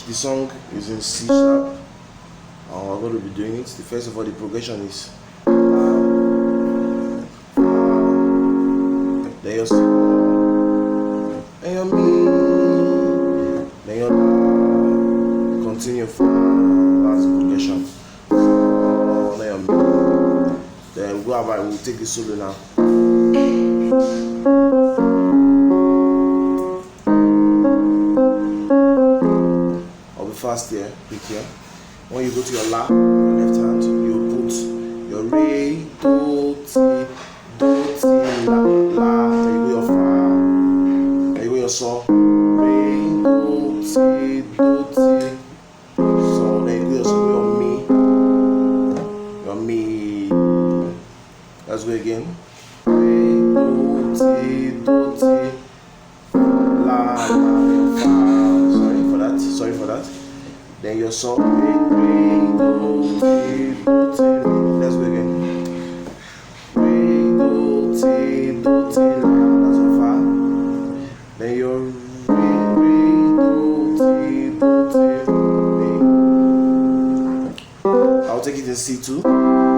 The song is in C sharp. I'm going to be doing it. First of all, the progression is then your so, then your mi, then your la. Continue for that's the progression. Then your mi. Then we'll go about. We'll take the solo now. Fast here, quick here. When you go to your la, your left hand, you put your re, do, ti, la, la. Then you go your fa, then you go your so, re, do, ti, so. Then you go your so, your mi. Let's go again. Re, do, ti, la, your fa. Sorry for that. Then your so, let's go again. That's your fa. Then your I'll take it in C2.